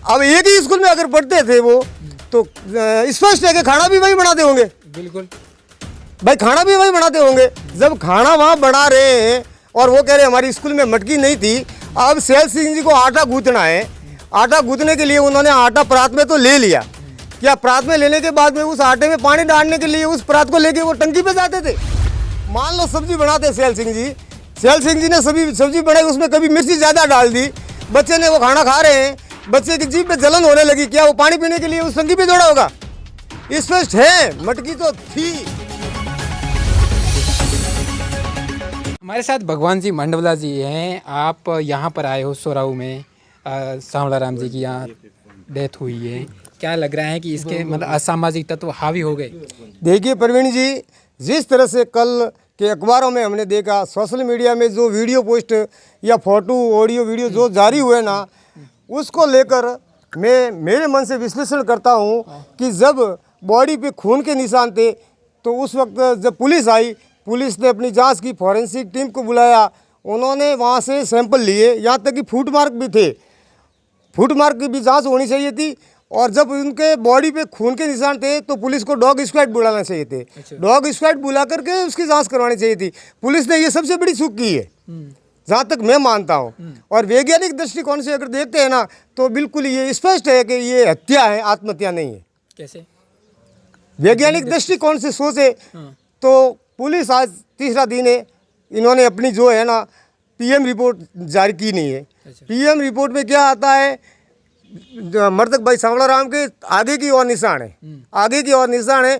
अब एक ही स्कूल में अगर पढ़ते थे वो तो स्पष्ट है कि खाना भी वही बनाते होंगे। बिल्कुल भाई खाना भी वही बनाते होंगे। जब खाना वहाँ बना रहे हैं और वो कह रहे हमारी स्कूल में मटकी नहीं थी। अब सैल सिंह जी को आटा गूंथना है। आटा गूंथने के लिए उन्होंने आटा परात में तो ले लिया। क्या परात में लेने के बाद में उस आटे में पानी डालने के लिए उस परात को लेके वो टंकी पे जाते थे। मान लो सब्जी बनाते सैल सिंह जी। सैल सिंह जी ने सब्जी बनाई, उसमें कभी मिर्ची ज़्यादा डाल दी, बच्चे ने वो खाना खा रहे हैं, बच्चे की जीभ पे जलन होने लगी। क्या वो पानी पीने के लिए उस टंकी पे दौड़ा होगा? स्पष्ट है मटकी तो थी। हमारे साथ भगवान जी मंडवला जी हैं। आप यहाँ पर आए हो सोराऊ में, सांवला राम जी की यहाँ डेथ हुई है। क्या लग रहा है कि इसके मतलब असामाजिक तत्व हावी हो गए? देखिए प्रवीण जी, जिस तरह से कल के अखबारों में हमने देखा, सोशल मीडिया में जो वीडियो पोस्ट या फोटो ऑडियो वीडियो जो जारी हुए ना, उसको लेकर मैं मेरे मन से विश्लेषण करता हूँ कि जब बॉडी पे खून के निशान थे तो उस वक्त जब पुलिस आई, पुलिस ने अपनी जांच की, फॉरेंसिक टीम को बुलाया, उन्होंने वहाँ से सैंपल लिए, यहाँ तक कि फुट मार्क भी थे। फुट मार्क की भी जांच होनी चाहिए थी। और जब उनके बॉडी पे खून के निशान थे तो पुलिस को डॉग स्क्वाड बुलाना चाहिए थे। अच्छा। डॉग स्क्वाड बुला करके उसकी जांच करवानी चाहिए थी। पुलिस ने ये सबसे बड़ी चूक की है, जहाँ तक मैं मानता हूँ। और वैज्ञानिक दृष्टिकोण से अगर देखते हैं ना तो बिल्कुल ये स्पष्ट है कि ये हत्या है, आत्महत्या नहीं है। कैसे? वैज्ञानिक दृष्टिकोण से सोचे तो पुलिस आज तीसरा दिन है, इन्होंने अपनी जो है ना पीएम रिपोर्ट जारी की नहीं है। अच्छा। पीएम रिपोर्ट में क्या आता है, मृतक भाई सांवला राम के आगे की ओर निशान है, आगे की ओर निशान है।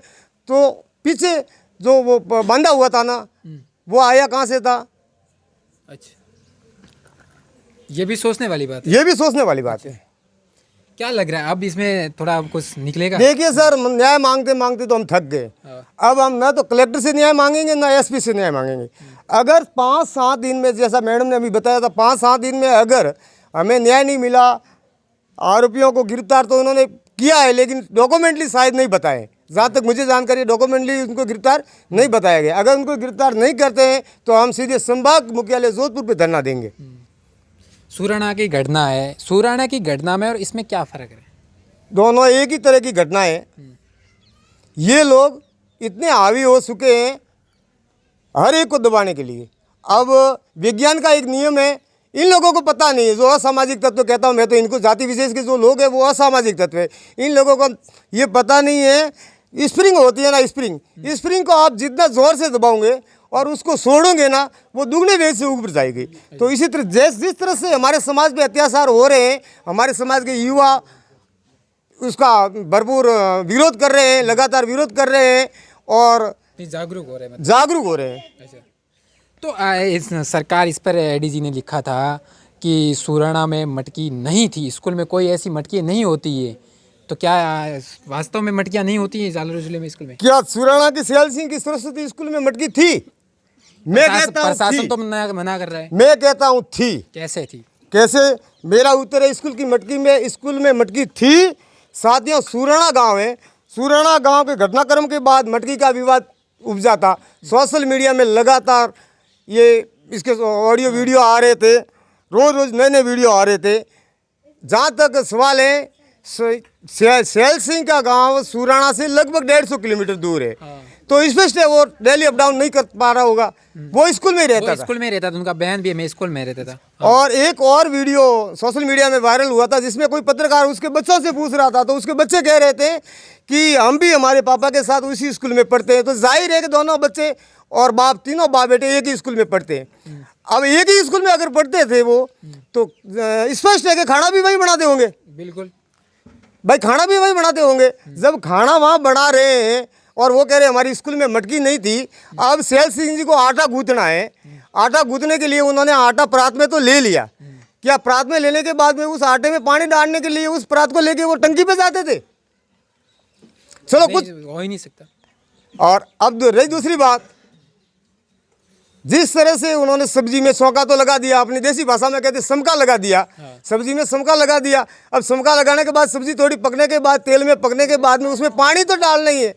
तो पीछे जो वो बांधा हुआ था ना, वो आया कहाँ से था? अच्छा, ये भी सोचने वाली बात है। ये भी सोचने वाली बात है। क्या लग रहा है अब इसमें थोड़ा कुछ निकलेगा? देखिए सर, न्याय मांगते मांगते तो हम थक गए। अब हम ना तो कलेक्टर से न्याय मांगेंगे ना एसपी से न्याय मांगेंगे। अगर 5-7 दिन में, जैसा मैडम ने अभी बताया था, 5-7 दिन में अगर हमें न्याय नहीं मिला, आरोपियों को गिरफ्तार तो उन्होंने किया है लेकिन डॉक्यूमेंटली शायद नहीं बताए। जहाँ तक मुझे जानकारी है डॉक्यूमेंटली उनको गिरफ्तार नहीं बताया गया। अगर उनको गिरफ्तार नहीं करते हैं तो हम सीधे संभाग मुख्यालय जोधपुर पे धरना देंगे। सुराना की घटना है, सुराना की घटना में और इसमें क्या फ़र्क है? दोनों एक ही तरह की घटना है। ये लोग इतने हावी हो चुके हैं हर एक को दबाने के लिए। अब विज्ञान का एक नियम है, इन लोगों को पता नहीं है। जो असामाजिक तत्व कहता हूँ मैं तो इनको, जाति विशेष के जो लोग हैं वो असामाजिक तत्व है। इन लोगों को ये पता नहीं है, स्प्रिंग होती है ना, स्प्रिंग को आप जितना ज़ोर से दबाओगे और उसको छोड़ोगे ना, वो दुगने वेग से ऊपर जाएगी। तो इसी तरह जिस तरह से हमारे समाज पे अत्याचार हो रहे हैं, हमारे समाज के युवा उसका भरपूर विरोध कर रहे हैं, लगातार विरोध कर रहे हैं और जागरूक हो रहे हैं। जागरूक हो रहे हैं। अच्छा, तो इस सरकार इस पर एडीजी ने लिखा था कि सुराना में मटकी नहीं थी, स्कूल में कोई ऐसी मटकी नहीं होती है। तो क्या वास्तव में मटकियाँ नहीं होती हैं जालौर जिले में स्कूल में? क्या सुराना की सैल सिंह की सरस्वती स्कूल में मटकी थी? मैं कहता हूँ प्रशासन तो मना कर रहा है। मैं कहता हूँ थी। कैसे थी? कैसे? मेरा उत्तर है स्कूल की मटकी में, स्कूल में मटकी थी। साथियों, सुराना गांव है, सुराना गांव के घटनाक्रम के बाद मटकी का विवाद उपजा था। सोशल मीडिया में लगातार ये इसके ऑडियो वीडियो आ रहे थे, रोज़ रोज़ नए नए वीडियो आ रहे थे। जहाँ तक सवाल है, सैल सिंह का गांव सुराना से लगभग 150 किलोमीटर दूर है। तो स्पष्ट है वो डेली अप डाउन नहीं कर पा रहा होगा। वो स्कूल में ही रहता था। स्कूल में रहता था, उनका बहन भी मैं स्कूल में रहता था। और एक और वीडियो सोशल मीडिया में वायरल हुआ था जिसमें कोई पत्रकार उसके बच्चों से पूछ रहा था, तो उसके बच्चे कह रहे थे कि हम भी हमारे पापा के साथ उसी स्कूल में पढ़ते हैं। तो जाहिर है कि दोनों बच्चे और बाप, तीनों बाप बेटे एक ही स्कूल में पढ़ते हैं। अब एक ही स्कूल में अगर पढ़ते थे वो, तो स्पष्ट है कि खाना भी वही बनाते होंगे। बिल्कुल भाई खाना भी वही बनाते होंगे। जब खाना वहाँ बना रहे हैं और वो कह रहे हमारी स्कूल में मटकी नहीं थी। अब सैल सिंह जी को आटा गूंथना है। आटा गूंथने के लिए उन्होंने आटा परात में तो ले लिया। क्या परात में लेने के बाद में उस आटे में पानी डालने के लिए उस परात को लेके वो टंकी पे जाते थे? चलो कुछ हो ही नहीं सकता। और अब रही दूसरी बात, जिस तरह से उन्होंने सब्जी में सौंका तो लगा दिया, अपनी देसी भाषा में कहते समका लगा दिया। सब्जी में समका लगा दिया। अब समका लगाने के बाद सब्जी थोड़ी पकने के बाद, तेल में पकने के बाद में उसमें पानी तो डालना ही है।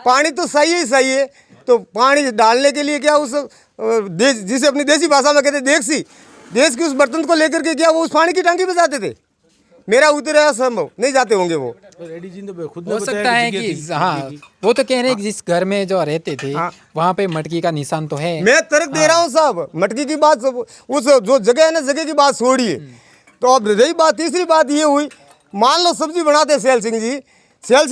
पानी तो सही है। तो पानी डालने के लिए क्या उस जिसे अपनी देसी भाषा में कहते देश की उस बर्तन को लेकर के क्या वो उस पानी की टंकी पे जाते थे? मेरा उतरे असंभव नहीं जाते होंगे वो। एडीजी ने खुद हो सकता है कि हाँ, वो तो कह रहे हैं कि जिस घर में जो रहते थे वहाँ पे मटकी का निशान तो है। मैं तर्क दे रहा हूँ साहब, मटकी की बात उस जो जगह है ना, जगह की बात छोड़िए। तो अब रही बात, तीसरी बात ये हुई, मान लो सब्जी बनाते सैल सिंह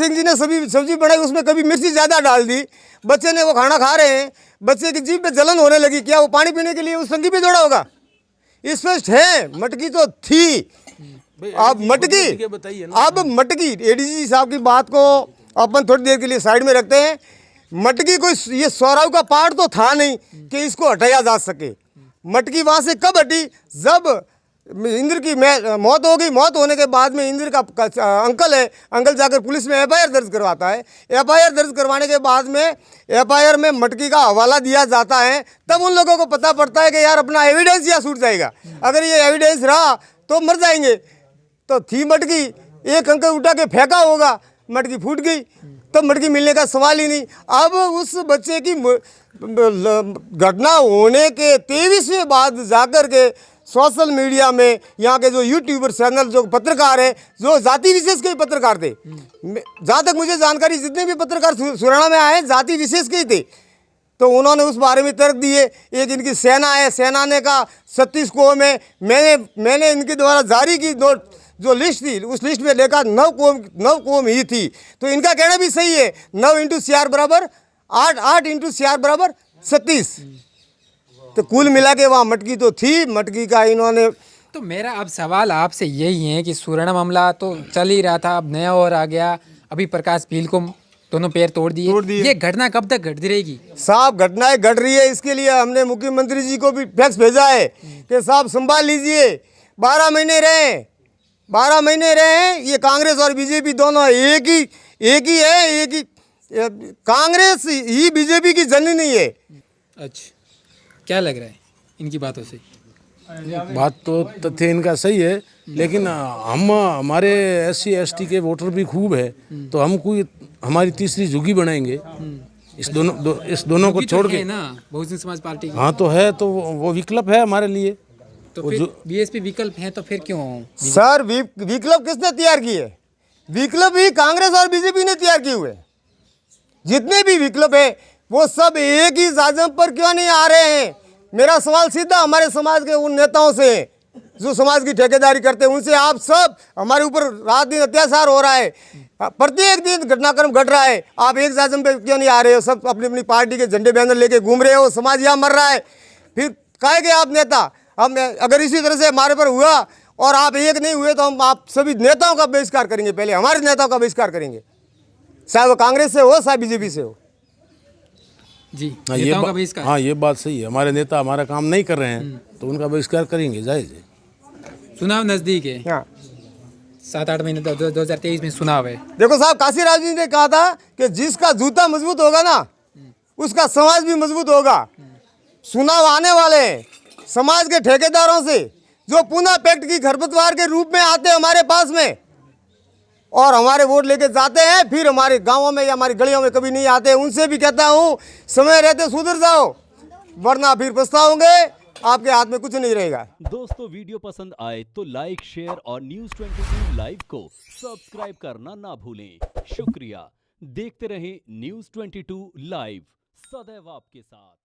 जी ने सब्जी बनाई, उसमें कभी मिर्ची ज़्यादा डाल दी, बच्चे ने वो खाना खा रहे हैं, बच्चे की जीभ पे जलन होने लगी, क्या वो पानी पीने के लिए उस टंकी पे दौड़ा होगा? स्पष्ट है, मटकी तो थी। अब मटकी एडीजी साहब की बात को अपन थोड़ी देर के लिए साइड में रखते हैं। मटकी कोई ये सोराव का पार्ट तो था नहीं कि इसको हटाया जा सके। मटकी वहाँ से कब हटी? जब इंद्र की मौत हो गई। मौत होने के बाद में इंद्र का अंकल है, अंकल जाकर पुलिस में एफआईआर दर्ज करवाता है। एफआईआर दर्ज करवाने के बाद में एफआईआर में मटकी का हवाला दिया जाता है। तब उन लोगों को पता पड़ता है कि यार अपना एविडेंस यहाँ छूट जाएगा, अगर ये एविडेंस रहा तो मर जाएंगे। तो थी मटकी, एक अंकल उठा के फेंका होगा, मटकी फूट गई, तब मटकी मिलने का सवाल ही नहीं। अब उस बच्चे की घटना होने के 23वें बाद जाकर के सोशल मीडिया में यहाँ के जो यूट्यूबर चैनल, जो पत्रकार है, जो जाति विशेष के पत्रकार थे, जहाँ तक मुझे जानकारी जितने भी पत्रकार सुराणा में आए जाति विशेष के ही थे, तो उन्होंने उस बारे में तर्क दिए। एक इनकी सेना है, सेना ने कहा 36 कौम है, मैंने इनके द्वारा जारी की जो लिस्ट थी, उस लिस्ट में देखा 9 कौम ही थी। तो इनका कहना भी सही है, 9 × CR बराबर 8, 8 × CR बराबर 36। तो कुल मिला के वहाँ मटकी तो थी, मटकी का इन्होंने। तो मेरा अब सवाल आपसे यही है कि सुराणा मामला तो चल ही रहा था, अब नया और आ गया, अभी प्रकाश भील को दोनों पैर तोड़ दिए। ये घटना कब तक घटती रहेगी? साहब घटनाएं घट रही है, इसके लिए हमने मुख्यमंत्री जी को भी फैक्स भेजा है कि साहब संभाल लीजिए। 12 महीने रहे, ये कांग्रेस और बीजेपी दोनों एक ही है। कांग्रेस ही बीजेपी की जननी है। अच्छा, क्या लग रहा है इनकी बातों से? बात तो तथ्य इनका सही है, लेकिन हमारे SC ST के वोटर भी खूब है, तो हम कोई हमारी तीसरी झुग्गी बनाएंगे इस दोनों को छोड़ के ना, बहुजन समाज पार्टी। हाँ तो है, तो वो विकल्प है हमारे लिए। तो फिर बीएसपी विकल्प है, तो फिर क्यों सर? विकल्प किसने तैयार किए? विकल्प ही कांग्रेस और बीजेपी ने तैयार किए हुए। जितने भी विकल्प है वो सब एक ही साजम पर क्यों नहीं आ रहे हैं? मेरा सवाल सीधा हमारे समाज के उन नेताओं से जो समाज की ठेकेदारी करते हैं, उनसे। आप सब, हमारे ऊपर रात दिन अत्याचार हो रहा है, प्रत्येक दिन घटनाक्रम घट रहा है, आप एक साजम पे क्यों नहीं आ रहे हो? सब अपनी अपनी पार्टी के झंडे बैनर लेके घूम रहे हो, समाज यहाँ मर रहा है। फिर कहे गए आप नेता, हम अगर इसी तरह से हमारे पर हुआ और आप एक नहीं हुए तो हम आप सभी नेताओं का बहिष्कार करेंगे। पहले हमारे नेताओं का बहिष्कार करेंगे, चाहे वो कांग्रेस से हो चाहे बीजेपी से हो। जी, नेताओं का बहिष्कार। हाँ, ये बात सही है। हमारे नेता हमारा काम नहीं कर रहे हैं तो उनका बहिष्कार करेंगे, जायज़ है। चुनाव नजदीक है, 7-8 महीने 2023 में चुनाव है। देखो साहब, काशीराज जी ने कहा था कि जिसका जूता मजबूत होगा ना, उसका समाज भी मजबूत होगा। चुनाव आने वाले हैं, समाज के ठेकेदारों से जो पुनः पैक्ट की खरपतवार के रूप में आते हैं हमारे पास में और हमारे वोट लेके जाते हैं, फिर हमारे गांवों में या हमारी गलियों में कभी नहीं आते, उनसे भी कहता हूं समय रहते सुधर जाओ, वरना फिर पछताओगे, आपके हाथ में कुछ नहीं रहेगा। दोस्तों, वीडियो पसंद आए तो लाइक, शेयर और News 22 लाइव को सब्सक्राइब करना ना भूलें। शुक्रिया। देखते रहें News 22 लाइव, सदैव आपके साथ।